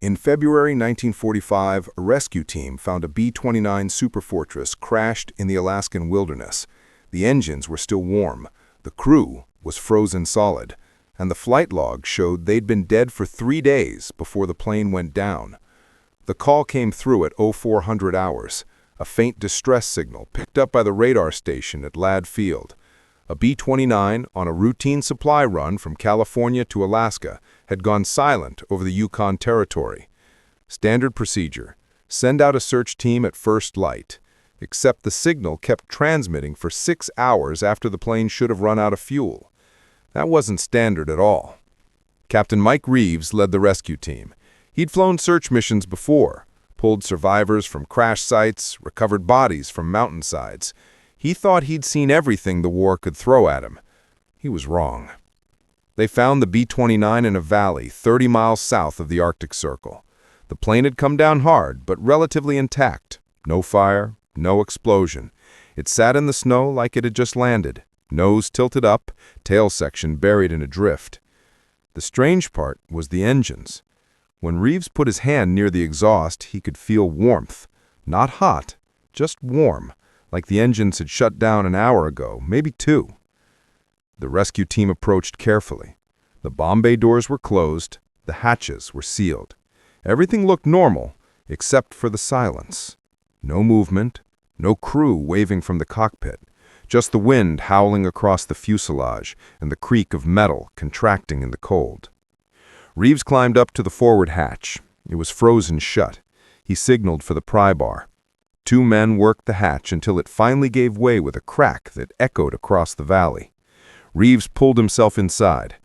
In February 1945, a rescue team found a B-29 Superfortress crashed in the Alaskan wilderness. The engines were still warm, the crew was frozen solid, and the flight log showed they'd been dead for 3 days before the plane went down. The call came through at 0400 hours, a faint distress signal picked up by the radar station at Ladd Field. A B-29 on a routine supply run from California to Alaska had gone silent over the Yukon Territory. Standard procedure: send out a search team at first light. Except the signal kept transmitting for 6 hours after the plane should have run out of fuel. That wasn't standard at all. Captain Mike Reeves led the rescue team. He'd flown search missions before, pulled survivors from crash sites, recovered bodies from mountainsides. He thought he'd seen everything the war could throw at him. He was wrong. They found the B-29 in a valley 30 miles south of the Arctic Circle. The plane had come down hard, but relatively intact. No fire, no explosion. It sat in the snow like it had just landed, nose tilted up, tail section buried in a drift. The strange part was the engines. When Reeves put his hand near the exhaust, he could feel warmth. Not hot, just warm, like the engines had shut down an hour ago, maybe 2. The rescue team approached carefully. The bomb bay doors were closed, the hatches were sealed. Everything looked normal, except for the silence. No movement, no crew waving from the cockpit, just the wind howling across the fuselage and the creak of metal contracting in the cold. Reeves climbed up to the forward hatch. It was frozen shut. He signaled for the pry bar. 2 men worked the hatch until it finally gave way with a crack that echoed across the valley. Reeves pulled himself inside.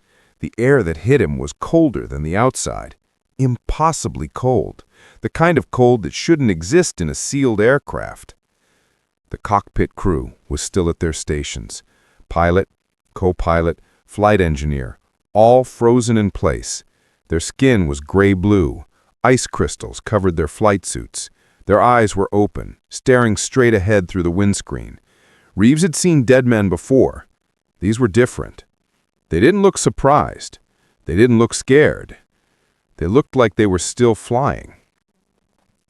The air that hit him was colder than the outside. Impossibly cold. The kind of cold that shouldn't exist in a sealed aircraft. The cockpit crew was still at their stations. Pilot, co-pilot, flight engineer, all frozen in place. Their skin was gray-blue. Ice crystals covered their flight suits. Their eyes were open, staring straight ahead through the windscreen. Reeves had seen dead men before. These were different. They didn't look surprised. They didn't look scared. They looked like they were still flying.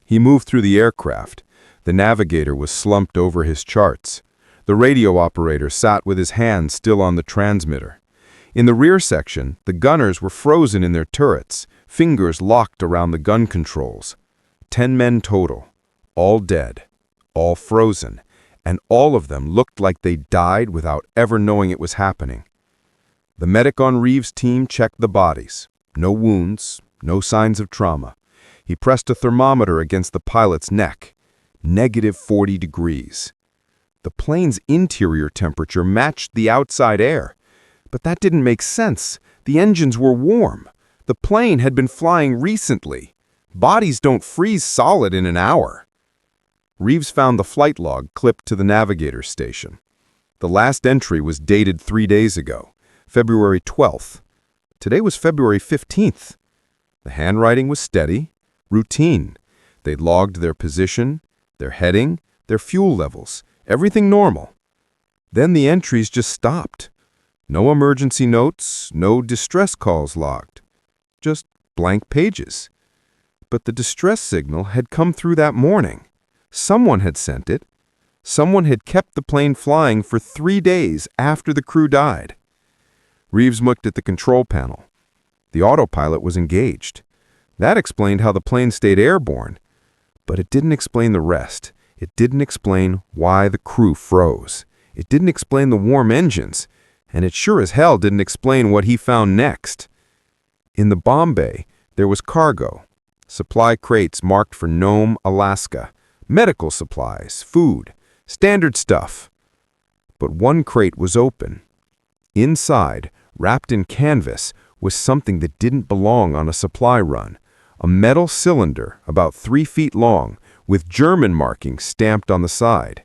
He moved through the aircraft. The navigator was slumped over his charts. The radio operator sat with his hand still on the transmitter. In the rear section, the gunners were frozen in their turrets, fingers locked around the gun controls. 10 men total, all dead, all frozen, and all of them looked like they died without ever knowing it was happening. The medic on Reeves' team checked the bodies. No wounds, no signs of trauma. He pressed a thermometer against the pilot's neck. -40 degrees. The plane's interior temperature matched the outside air. But that didn't make sense. The engines were warm. The plane had been flying recently. Bodies don't freeze solid in an hour. Reeves found the flight log clipped to the navigator's station. The last entry was dated 3 days ago, February 12th. Today was February 15th. The handwriting was steady, routine. They'd logged their position, their heading, their fuel levels, everything normal. Then the entries just stopped. No emergency notes, no distress calls logged. Just blank pages. But the distress signal had come through that morning. Someone had sent it. Someone had kept the plane flying for 3 days after the crew died. Reeves looked at the control panel. The autopilot was engaged. That explained how the plane stayed airborne. But it didn't explain the rest. It didn't explain why the crew froze. It didn't explain the warm engines. And it sure as hell didn't explain what he found next. In the bomb bay, there was cargo. Supply crates marked for Nome, Alaska. Medical supplies, food, standard stuff. But one crate was open. Inside, wrapped in canvas, was something that didn't belong on a supply run. A metal cylinder about 3 feet long, with German markings stamped on the side.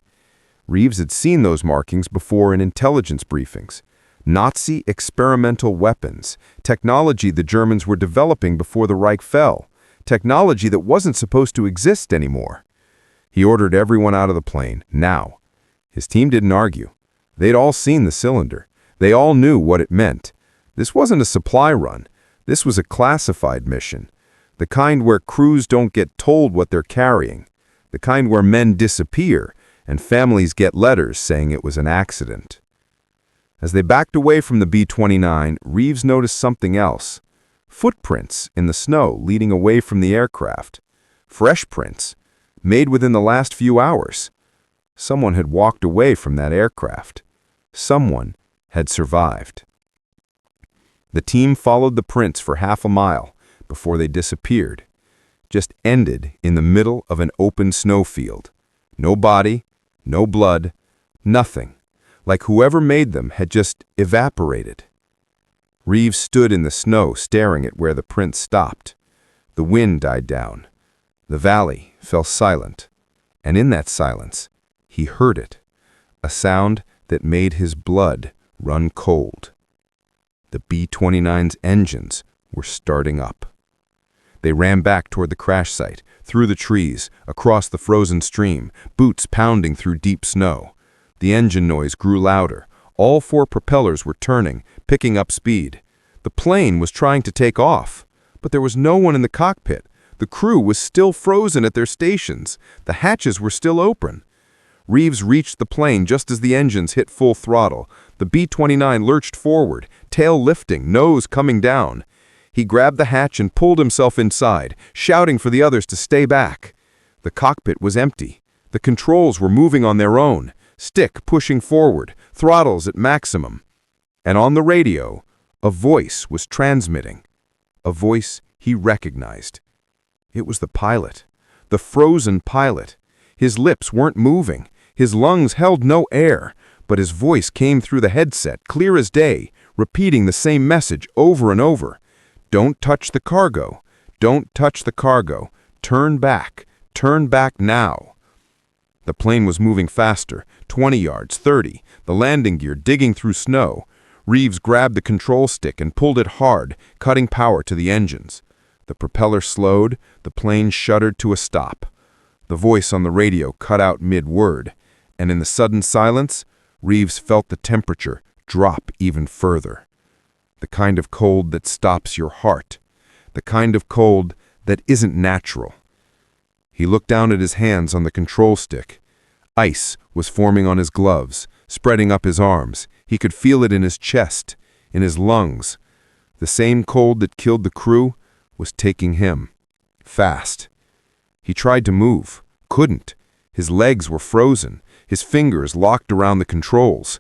Reeves had seen those markings before in intelligence briefings. Nazi experimental weapons, technology the Germans were developing before the Reich fell, technology that wasn't supposed to exist anymore. He ordered everyone out of the plane, now. His team didn't argue. They'd all seen the cylinder. They all knew what it meant. This wasn't a supply run. This was a classified mission. The kind where crews don't get told what they're carrying. The kind where men disappear and families get letters saying it was an accident. As they backed away from the B-29, Reeves noticed something else. Footprints in the snow leading away from the aircraft. Fresh prints, made within the last few hours. Someone had walked away from that aircraft. Someone had survived. The team followed the prints for half a mile before they disappeared. Just ended in the middle of an open snowfield. No body, no blood, nothing. Like whoever made them had just evaporated. Reeves stood in the snow staring at where the prints stopped. The wind died down. The valley fell silent. And in that silence, he heard it. A sound that made his blood run cold. The B-29's engines were starting up. They ran back toward the crash site, through the trees, across the frozen stream, boots pounding through deep snow. The engine noise grew louder. All 4 propellers were turning, picking up speed. The plane was trying to take off, but there was no one in the cockpit. The crew was still frozen at their stations. The hatches were still open. Reeves reached the plane just as the engines hit full throttle. The B-29 lurched forward, tail lifting, nose coming down. He grabbed the hatch and pulled himself inside, shouting for the others to stay back. The cockpit was empty. The controls were moving on their own, stick pushing forward, throttles at maximum. And on the radio, a voice was transmitting. A voice he recognized. It was the pilot, the frozen pilot. His lips weren't moving. His lungs held no air, but his voice came through the headset, clear as day, repeating the same message over and over. Don't touch the cargo. Don't touch the cargo. Turn back. Turn back now. The plane was moving faster, 20 yards, 30, the landing gear digging through snow. Reeves grabbed the control stick and pulled it hard, cutting power to the engines. The propeller slowed, the plane shuddered to a stop. The voice on the radio cut out mid-word, and in the sudden silence, Reeves felt the temperature drop even further. The kind of cold that stops your heart. The kind of cold that isn't natural. He looked down at his hands on the control stick. Ice was forming on his gloves, spreading up his arms. He could feel it in his chest, in his lungs. The same cold that killed the crew was taking him. Fast. He tried to move. Couldn't. His legs were frozen. His fingers locked around the controls.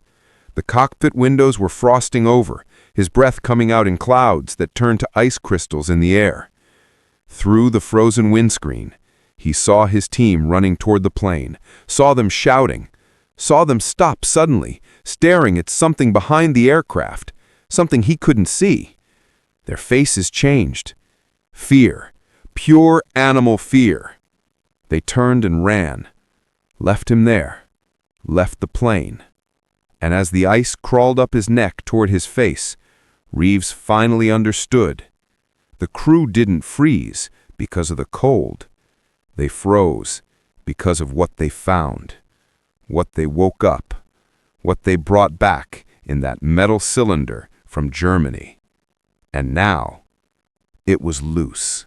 The cockpit windows were frosting over, his breath coming out in clouds that turned to ice crystals in the air. Through the frozen windscreen, he saw his team running toward the plane, saw them shouting, saw them stop suddenly, staring at something behind the aircraft, something he couldn't see. Their faces changed. Fear, pure animal fear. They turned and ran, left him there, left the plane. And as the ice crawled up his neck toward his face, Reeves finally understood. The crew didn't freeze because of the cold. They froze because of what they found, what they woke up, what they brought back in that metal cylinder from Germany. And now, it was loose.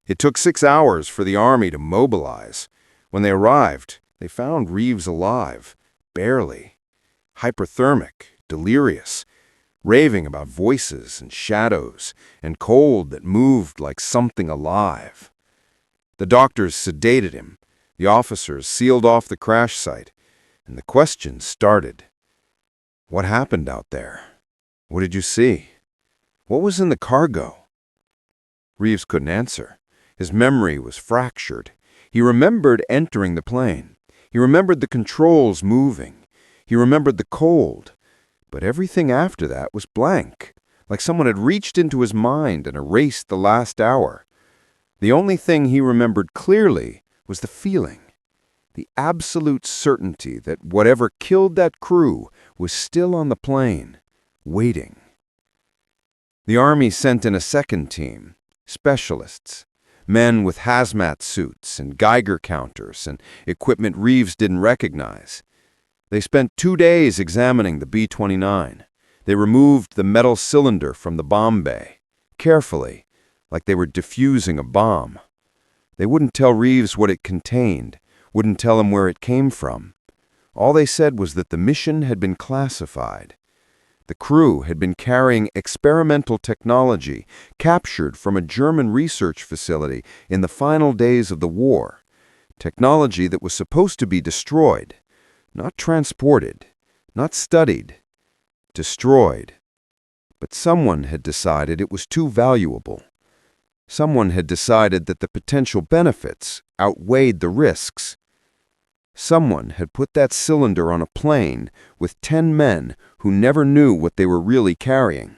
It took 6 hours for the Army to mobilize. When they arrived, they found Reeves alive, barely. Hyperthermic, delirious, raving about voices and shadows and cold that moved like something alive. The doctors sedated him, the officers sealed off the crash site, and the questions started. What happened out there? What did you see? What was in the cargo? Reeves couldn't answer. His memory was fractured. He remembered entering the plane. He remembered the controls moving. He remembered the cold, but everything after that was blank, like someone had reached into his mind and erased the last hour. The only thing he remembered clearly was the feeling, the absolute certainty that whatever killed that crew was still on the plane, waiting. The Army sent in a second team, specialists, men with hazmat suits and Geiger counters and equipment Reeves didn't recognize. They spent 2 days examining the B-29. They removed the metal cylinder from the bomb bay, carefully, like they were defusing a bomb. They wouldn't tell Reeves what it contained, wouldn't tell him where it came from. All they said was that the mission had been classified. The crew had been carrying experimental technology captured from a German research facility in the final days of the war. Technology that was supposed to be destroyed, not transported, not studied, destroyed. But someone had decided it was too valuable. Someone had decided that the potential benefits outweighed the risks. Someone had put that cylinder on a plane with 10 men who never knew what they were really carrying.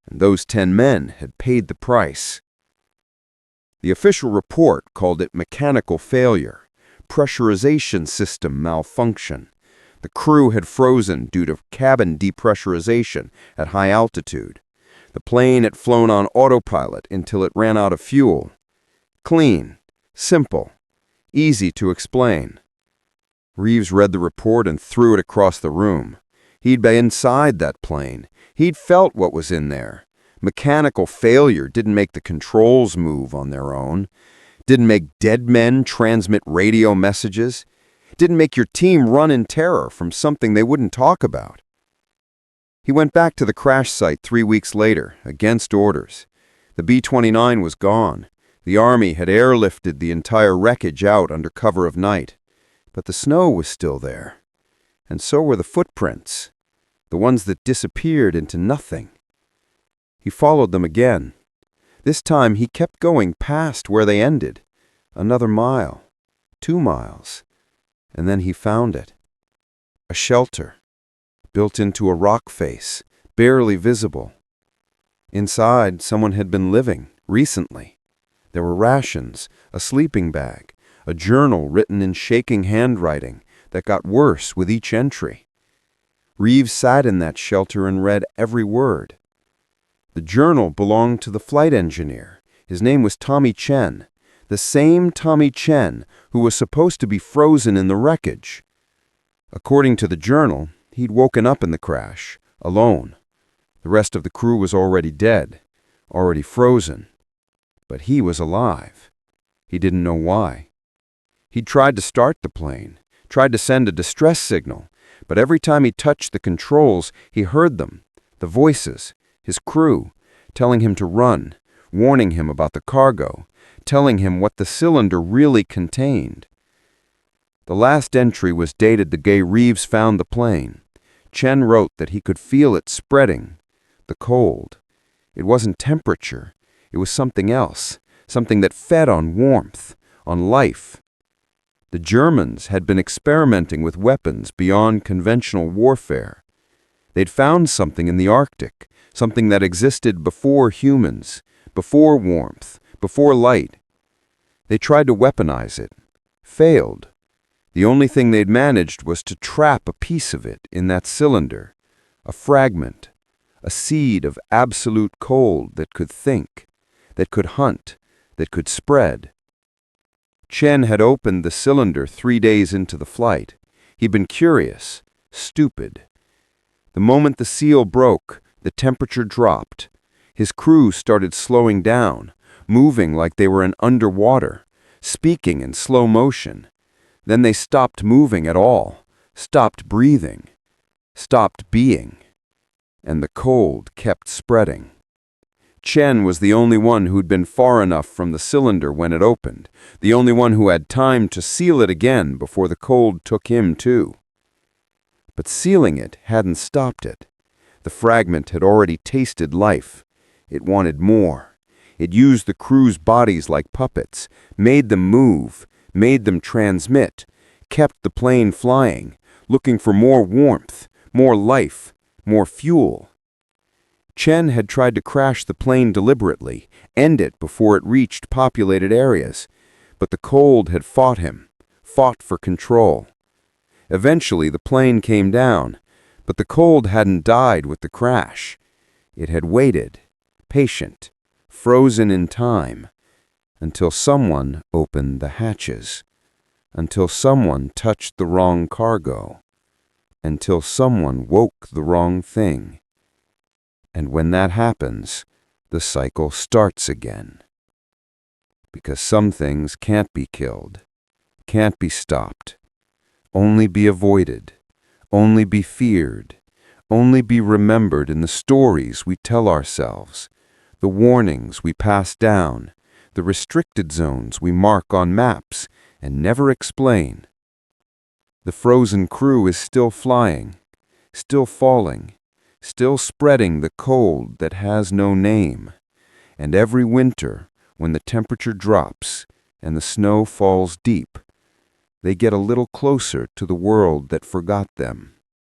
And those 10 men had paid the price. The official report called it mechanical failure, pressurization system malfunction. The crew had frozen due to cabin depressurization at high altitude. The plane had flown on autopilot until it ran out of fuel. Clean, simple, easy to explain. Reeves read the report and threw it across the room. He'd been inside that plane. He'd felt what was in there. Mechanical failure didn't make the controls move on their own. Didn't make dead men transmit radio messages. Didn't make your team run in terror from something they wouldn't talk about. He went back to the crash site 3 weeks later, against orders. The B-29 was gone. The Army had airlifted the entire wreckage out under cover of night. But the snow was still there. And so were the footprints, the ones that disappeared into nothing. He followed them again. This time he kept going past where they ended. Another mile, 2 miles. And then he found it. A shelter, built into a rock face, barely visible. Inside, someone had been living, recently. There were rations, a sleeping bag, a journal written in shaking handwriting that got worse with each entry. Reeves sat in that shelter and read every word. The journal belonged to the flight engineer. His name was Tommy Chen, the same Tommy Chen who was supposed to be frozen in the wreckage. According to the journal, he'd woken up in the crash, alone. The rest of the crew was already dead, already frozen. But he was alive. He didn't know why. He'd tried to start the plane, tried to send a distress signal, but every time he touched the controls, he heard them, the voices, his crew, telling him to run, warning him about the cargo, telling him what the cylinder really contained. The last entry was dated the day Reeves found the plane. Chen wrote that he could feel it spreading, the cold. It wasn't temperature, it was something else, something that fed on warmth, on life. The Germans had been experimenting with weapons beyond conventional warfare. They'd found something in the Arctic, something that existed before humans, before warmth, before light. They tried to weaponize it, failed. The only thing they'd managed was to trap a piece of it in that cylinder, a fragment, a seed of absolute cold that could think, that could hunt, that could spread. Chen had opened the cylinder 3 days into the flight. He'd been curious, stupid. The moment the seal broke, the temperature dropped. His crew started slowing down, moving like they were underwater, speaking in slow motion. Then they stopped moving at all, stopped breathing, stopped being. And the cold kept spreading. Chen was the only one who'd been far enough from the cylinder when it opened, the only one who had time to seal it again before the cold took him too. But sealing it hadn't stopped it. The fragment had already tasted life. It wanted more. It used the crew's bodies like puppets, made them move, made them transmit, kept the plane flying, looking for more warmth, more life, more fuel. Chen had tried to crash the plane deliberately, end it before it reached populated areas, but the cold had fought him, fought for control. Eventually the plane came down, but the cold hadn't died with the crash. It had waited, patient, frozen in time, until someone opened the hatches, until someone touched the wrong cargo, until someone woke the wrong thing. And when that happens, the cycle starts again. Because some things can't be killed, can't be stopped, only be avoided, only be feared, only be remembered in the stories we tell ourselves, the warnings we pass down, the restricted zones we mark on maps and never explain. The frozen crew is still flying, still falling, still spreading the cold that has no name. And every winter, when the temperature drops and the snow falls deep, they get a little closer to the world that forgot them.